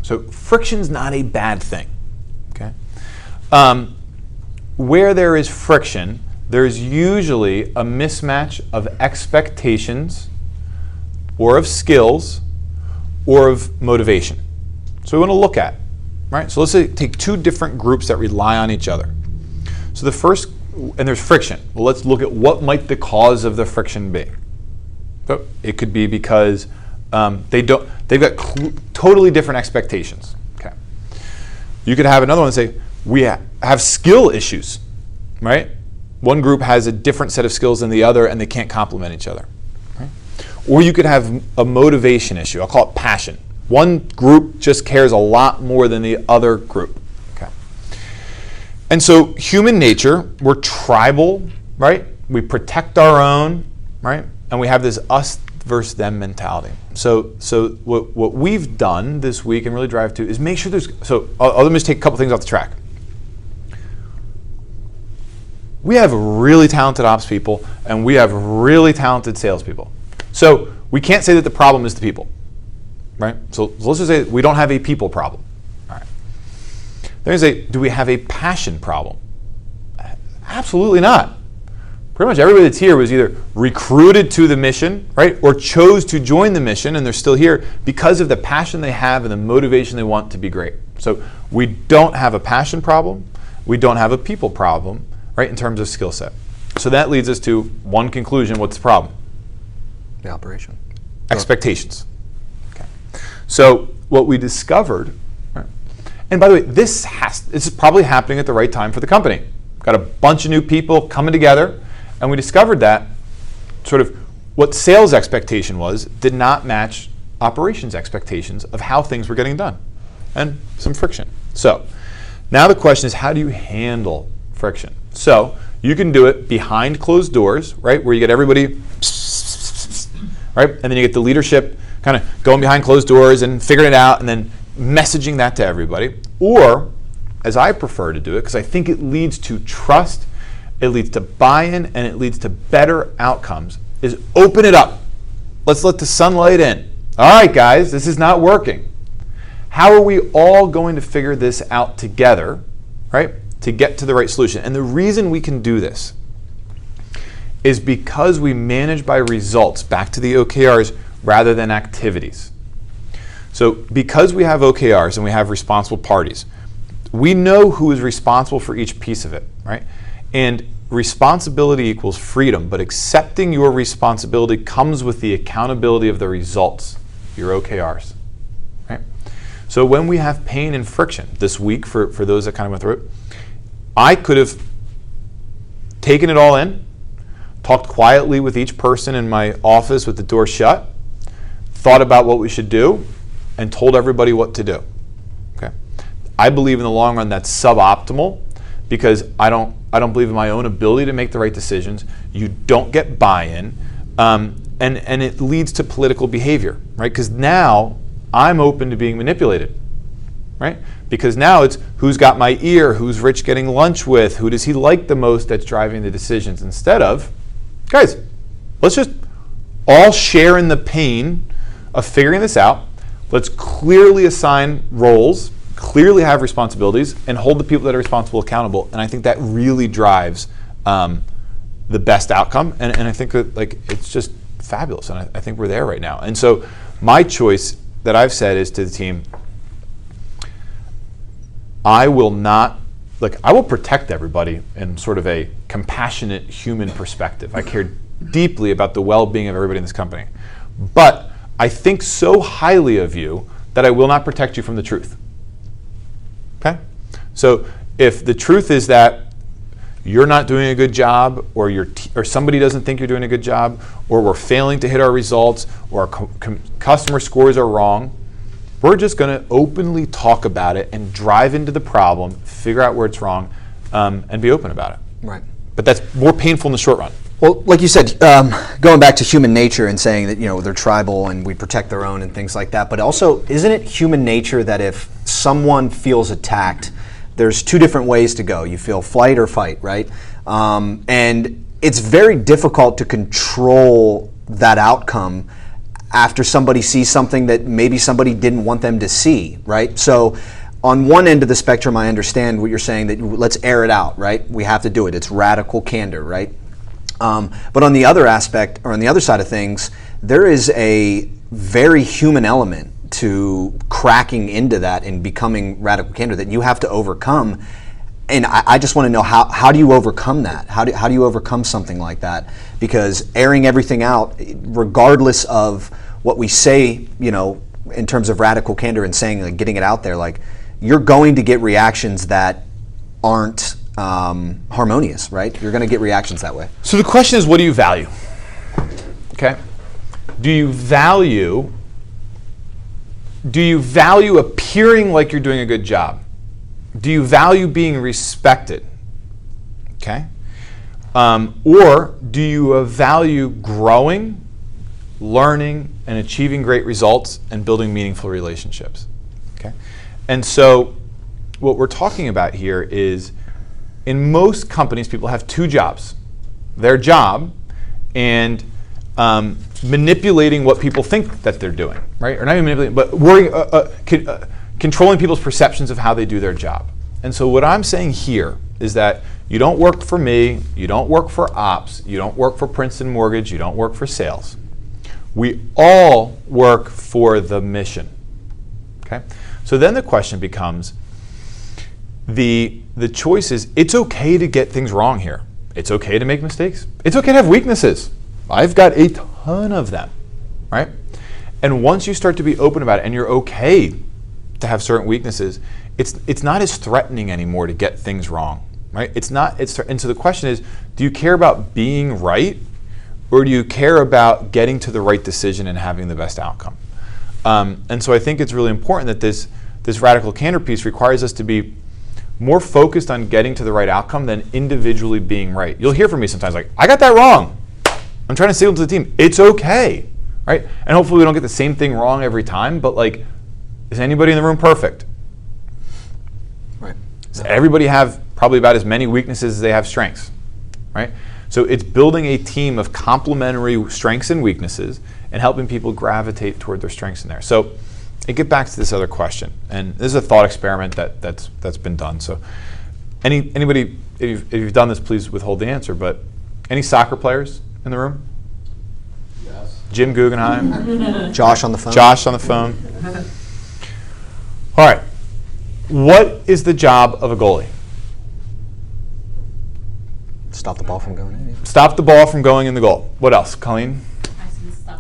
S1: So friction's not a bad thing, okay? Where there is friction, there's usually a mismatch of expectations or of skills or of motivation. So we want to look at, right? So let's say take two different groups that rely on each other. So the first, and there's friction. Well, let's look at what might the cause of the friction be. So it could be because they've got totally different expectations. Okay. You could have another one say, we have skill issues, right? One group has a different set of skills than the other and they can't complement each other. Right? Or you could have a motivation issue. I'll call it passion. One group just cares a lot more than the other group. Okay. And so human nature, we're tribal, right? We protect our own, right? And we have this us versus them mentality. So what we've done this week and really drive to is make sure there's, let me just take a couple things off the track. We have really talented ops people and we have really talented salespeople. So we can't say that the problem is the people, right? So let's just say we don't have a people problem. All right. Then we say, do we have a passion problem? Absolutely not. Pretty much everybody that's here was either recruited to the mission, right, or chose to join the mission, and they're still here because of the passion they have and the motivation they want to be great. So we don't have a passion problem. We don't have a people problem, right, in terms of skill set. So that leads us to one conclusion. What's the problem?
S2: The operation.
S1: Expectations. Okay. So what we discovered, right, and by the way, this is probably happening at the right time for the company. Got a bunch of new people coming together, and we discovered that sort of what sales expectation was did not match operations expectations of how things were getting done, and some friction. So now the question is, how do you handle friction? So you can do it behind closed doors, right, where you get everybody, right, and then you get the leadership kind of going behind closed doors and figuring it out and then messaging that to everybody. Or, as I prefer to do it, because I think it leads to trust, it leads to buy-in, and it leads to better outcomes, is open it up. Let's let the sunlight in. All right, guys, this is not working. How are we all going to figure this out together, right, to get to the right solution? And the reason we can do this is because we manage by results, back to the OKRs, rather than activities. So because we have OKRs and we have responsible parties, we know who is responsible for each piece of it, right? And responsibility equals freedom, but accepting your responsibility comes with the accountability of the results, your OKRs, right? So when we have pain and friction this week, for those that kind of went through it, I could have taken it all in, talked quietly with each person in my office with the door shut, thought about what we should do, and told everybody what to do. Okay. I believe in the long run that's suboptimal because I don't believe in my own ability to make the right decisions. You don't get buy-in, and it leads to political behavior, right? Because now I'm open to being manipulated, right? Because now it's who's got my ear, who's Rich getting lunch with, who does he like the most that's driving the decisions, instead of, guys, let's just all share in the pain of figuring this out. Let's clearly assign roles, clearly have responsibilities, and hold the people that are responsible accountable. And I think that really drives the best outcome. And I think that it's just fabulous. And I think we're there right now. And so my choice that I've said is to the team, I will protect everybody in sort of a compassionate human perspective. I care deeply about the well-being of everybody in this company. But I think so highly of you that I will not protect you from the truth. Okay? So if the truth is that you're not doing a good job, or or somebody doesn't think you're doing a good job, or we're failing to hit our results, or our customer scores are wrong, we're just going to openly talk about it and drive into the problem, figure out where it's wrong, and be open about it.
S2: Right.
S1: But that's more painful in the short run.
S2: Well, like you said, going back to human nature and saying that they're tribal and we protect their own and things like that, but also isn't it human nature that if someone feels attacked, there's two different ways to go. You feel flight or fight, right? And it's very difficult to control that outcome after somebody sees something that maybe somebody didn't want them to see, right? So on one end of the spectrum, I understand what you're saying, that let's air it out, right? We have to do it. It's radical candor, right? But on the other aspect, or on the other side of things, there is a very human element to cracking into that and becoming radical candor that you have to overcome. And I just want to know, how do you overcome that? How do you overcome something like that? Because airing everything out, regardless of what we say, in terms of radical candor and saying, getting it out there, you're going to get reactions that aren't harmonious, right? You're going to get reactions that way.
S1: So the question is, what do you value? Okay. Do you value appearing like you're doing a good job? Do you value being respected? Okay. Or do you value growing learning and achieving great results and building meaningful relationships. Okay? And so what we're talking about here is in most companies, people have two jobs. Their job and manipulating what people think that they're doing, right? Or not even manipulating, but controlling people's perceptions of how they do their job. And so what I'm saying here is that you don't work for me, you don't work for ops, you don't work for Princeton Mortgage, you don't work for sales. We all work for the mission. Okay? So then the question becomes, the choice is, it's okay to get things wrong here. It's okay to make mistakes. It's okay to have weaknesses. I've got a ton of them, right? And once you start to be open about it and you're okay to have certain weaknesses, it's not as threatening anymore to get things wrong, right? And so the question is, do you care about being right, or do you care about getting to the right decision and having the best outcome? And so I think it's really important that this radical candor piece requires us to be more focused on getting to the right outcome than individually being right. You'll hear from me sometimes like, I got that wrong. I'm trying to signal to the team, it's okay, right? And hopefully we don't get the same thing wrong every time, but like, is anybody in the room perfect?
S2: Right.
S1: Does everybody have probably about as many weaknesses as they have strengths, right? So it's building a team of complementary strengths and weaknesses and helping people gravitate toward their strengths in there. So I get back to this other question, and this is a thought experiment that's been done. So anybody, if you've done this, please withhold the answer, but any soccer players in the room?
S3: Yes.
S1: Jim Guggenheim?
S2: Josh on the phone.
S1: Josh on the phone. All right. What is the job of a goalie?
S2: Stop the ball from going in.
S1: Stop the ball from going in the goal. What else, Colleen?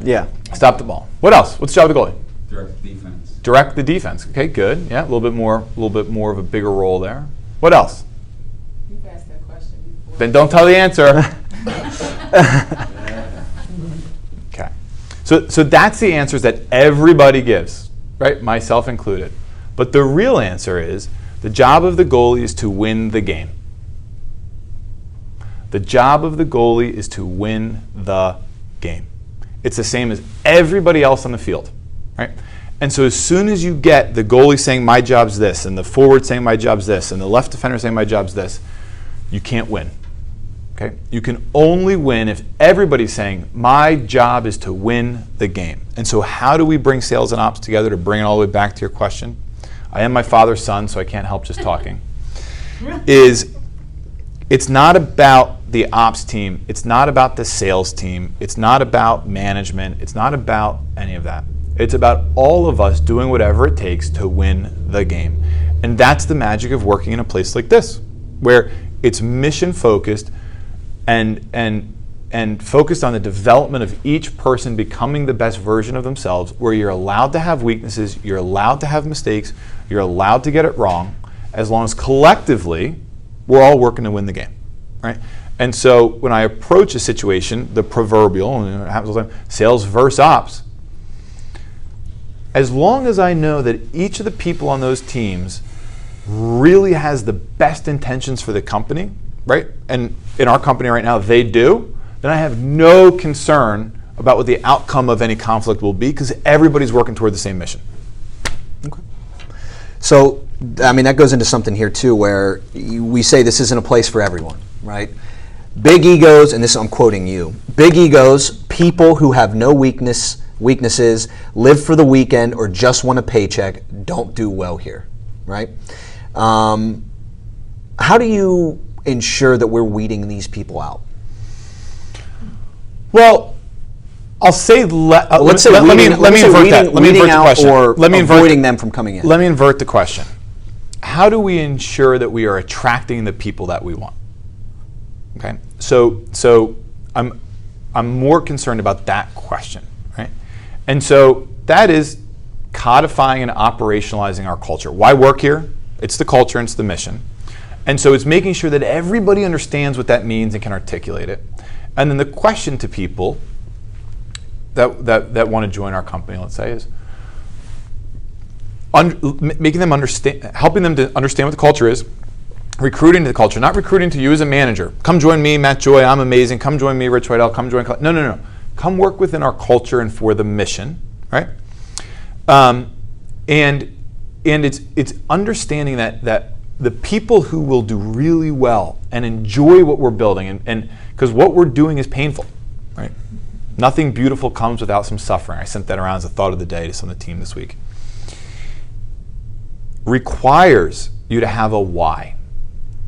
S2: Yeah.
S1: Stop the ball. What else? What's the job of the goalie?
S3: Direct defense.
S1: Direct the defense. Okay, good. Yeah, a little bit more of a bigger role there. What else?
S4: You've asked that question before.
S1: Then don't tell the answer. Okay. So that's the answers that everybody gives, right? Myself included. But the real answer is the job of the goalie is to win the game. The job of the goalie is to win the game. It's the same as everybody else on the field, right? And so as soon as you get the goalie saying my job's this, and the forward saying my job's this, and the left defender saying my job's this, you can't win. Okay? You can only win if everybody's saying my job is to win the game. And so how do we bring sales and ops together to bring it all the way back to your question? I am my father's son, so I can't help just talking. It's not about the ops team. It's not about the sales team. It's not about management. It's not about any of that. It's about all of us doing whatever it takes to win the game. And that's the magic of working in a place like this, where it's mission focused and focused on the development of each person becoming the best version of themselves, where you're allowed to have weaknesses, you're allowed to have mistakes, you're allowed to get it wrong, as long as collectively we're all working to win the game, right? And so when I approach a situation, the proverbial, and it happens all the time, sales versus ops, as long as I know that each of the people on those teams really has the best intentions for the company, right? And in our company right now, they do, then I have no concern about what the outcome of any conflict will be, because everybody's working toward the same mission.
S2: Okay. So, I mean, that goes into something here too, where we say this isn't a place for everyone, right? Big egos, and this I'm quoting you, big egos, people who have no weaknesses, live for the weekend, or just want a paycheck, don't do well here, right? How do you ensure that we're weeding these people out?
S1: Well, I'll say let me invert that. Let me invert the question.
S2: Or avoiding them from coming in.
S1: Let me invert the question. How do we ensure that we are attracting the people that we want? Okay, so I'm more concerned about that question, right? And so that is codifying and operationalizing our culture. Why work here? It's the culture and it's the mission. And so it's making sure that everybody understands what that means and can articulate it. And then the question to people that want to join our company, let's say, is making them understand, helping them to understand what the culture is, recruiting to the culture, not recruiting to you as a manager. Come join me, Matt Joy, I'm amazing. Come join me, Rich Weidel, come join. No. come work within our culture and for the mission, right? And it's understanding that the people who will do really well and enjoy what we're building, and because what we're doing is painful, right? Nothing beautiful comes without some suffering. I sent that around as a thought of the day to some of the team this week. Requires you to have a why.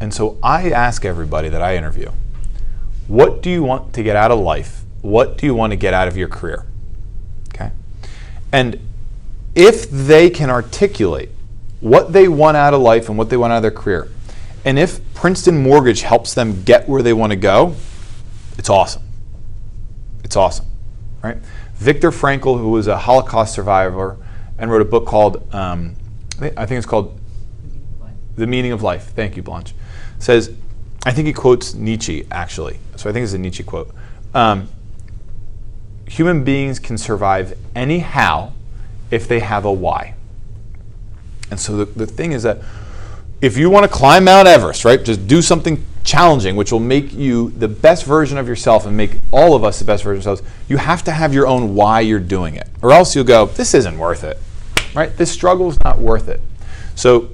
S1: And so I ask everybody that I interview, what do you want to get out of life? What do you want to get out of your career? Okay? And if they can articulate what they want out of life and what they want out of their career, and if Princeton Mortgage helps them get where they want to go, it's awesome. It's awesome, right? Viktor Frankl, who was a Holocaust survivor and wrote a book called, I think it's called The Meaning of Life. Thank you, Blanche. Says, I think he quotes Nietzsche, actually. So I think it's a Nietzsche quote. Human beings can survive anyhow if they have a why. And so the thing is that if you want to climb Mount Everest, right, just do something challenging, which will make you the best version of yourself and make all of us the best version of ourselves, you have to have your own why you're doing it. Or else you'll go, this isn't worth it, right? This struggle is not worth it. So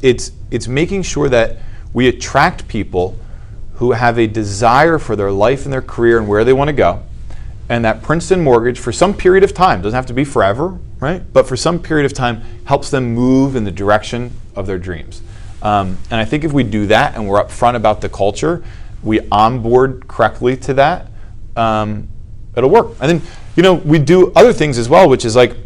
S1: it's making sure that we attract people who have a desire for their life and their career and where they want to go, and that Princeton Mortgage, for some period of time, doesn't have to be forever, right? But for some period of time, helps them move in the direction of their dreams. And I think if we do that and we're upfront about the culture, we onboard correctly to that, it'll work. And then, we do other things as well, which is like,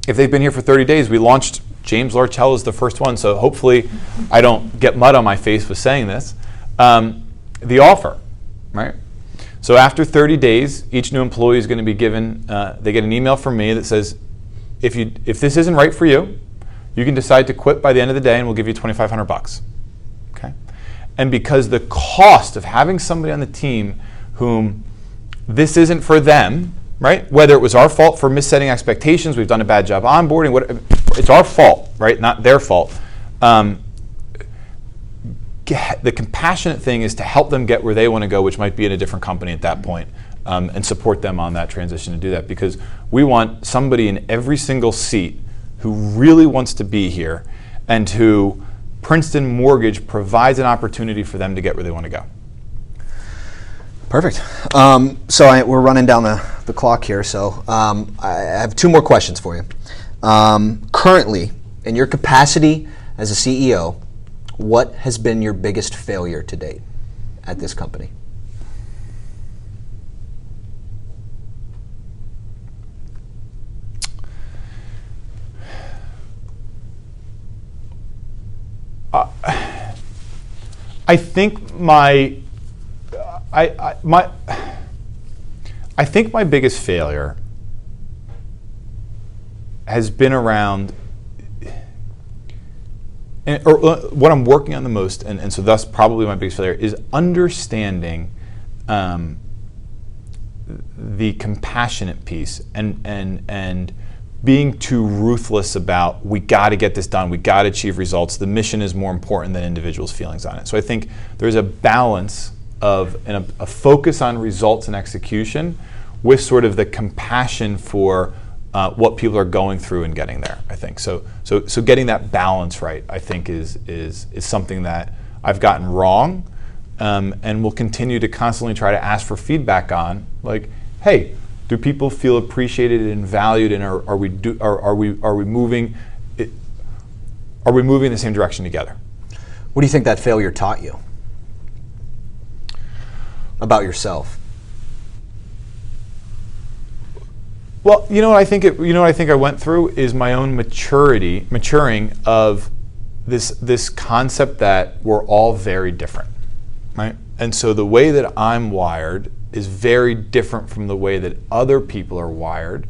S1: if they've been here for 30 days, we launched James Larchell is the first one, so hopefully I don't get mud on my face with saying this. The offer, right? So after 30 days, each new employee is going to be given, they get an email from me that says, if this isn't right for you, you can decide to quit by the end of the day and we'll give you $2,500. Okay? And because the cost of having somebody on the team whom this isn't for them, right? Whether it was our fault for missetting expectations, we've done a bad job onboarding, it's our fault, right? Not their fault. The compassionate thing is to help them get where they want to go, which might be in a different company at that point, and support them on that transition to do that, because we want somebody in every single seat who really wants to be here and who Princeton Mortgage provides an opportunity for them to get where they want to go.
S2: Perfect. We're running down the clock here, so I have two more questions for you. Currently, in your capacity as a CEO, what has been your biggest failure to date at this company?
S1: I think my biggest failure has been around, or what I'm working on the most, and so thus probably my biggest failure, is understanding the compassionate piece and being too ruthless about, we got to get this done, we got to achieve results, the mission is more important than individuals' feelings on it. So I think there's a balance of a focus on results and execution with sort of the compassion for what people are going through and getting there, I think. So getting that balance right, I think, is something that I've gotten wrong, and will continue to constantly try to ask for feedback on, like, hey, do people feel appreciated and valued, and are we moving in the same direction together?
S2: What do you think that failure taught you about yourself?
S1: Well, what I think I went through is my own maturing of this concept that we're all very different, right? And so the way that I'm wired is very different from the way that other people are wired,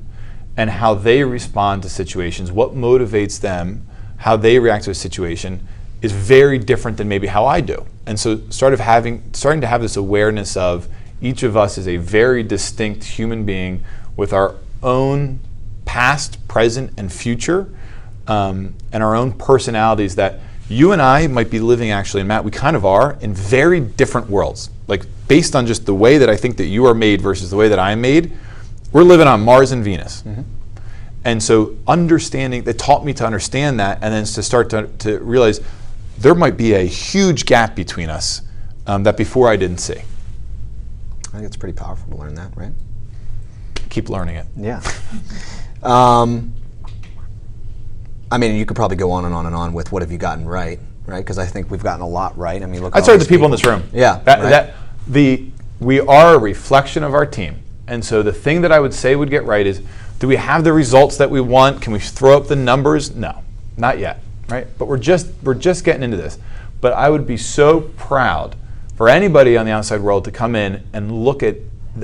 S1: and how they respond to situations, what motivates them, how they react to a situation is very different than maybe how I do. And so starting to have this awareness of each of us is a very distinct human being with our own past, present, and future, and our own personalities that you and I might be living actually, and Matt, we kind of are, in very different worlds. Like based on just the way that I think that you are made versus the way that I'm made, we're living on Mars and Venus. Mm-hmm. And so understanding, that taught me to understand that, and then to start to realize there might be a huge gap between us that before I didn't see.
S2: I think it's pretty powerful to learn that, right?
S1: Keep learning it.
S2: Yeah. I mean, you could probably go on and on and on with what have you gotten right, right? Because I think we've gotten a lot right. I mean, look.
S1: I'd start with the people in this room.
S2: Yeah.
S1: We are a reflection of our team, and so the thing that I would say would get right is, do we have the results that we want? Can we throw up the numbers? No, not yet, right? But we're just getting into this. But I would be so proud for anybody on the outside world to come in and look at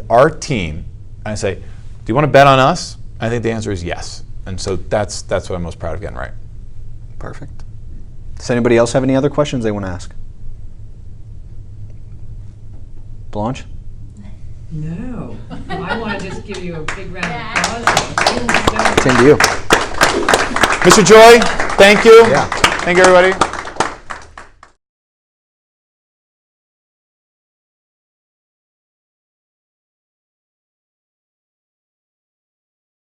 S1: our team and say, do you want to bet on us? I think the answer is yes. And so that's what I'm most proud of getting right.
S2: Perfect. Does anybody else have any other questions they want to ask? Blanche?
S5: No. I want to just give you a big round of applause.
S2: It's into you.
S1: Mr. Joy, thank you.
S2: Yeah.
S1: Thank you, everybody.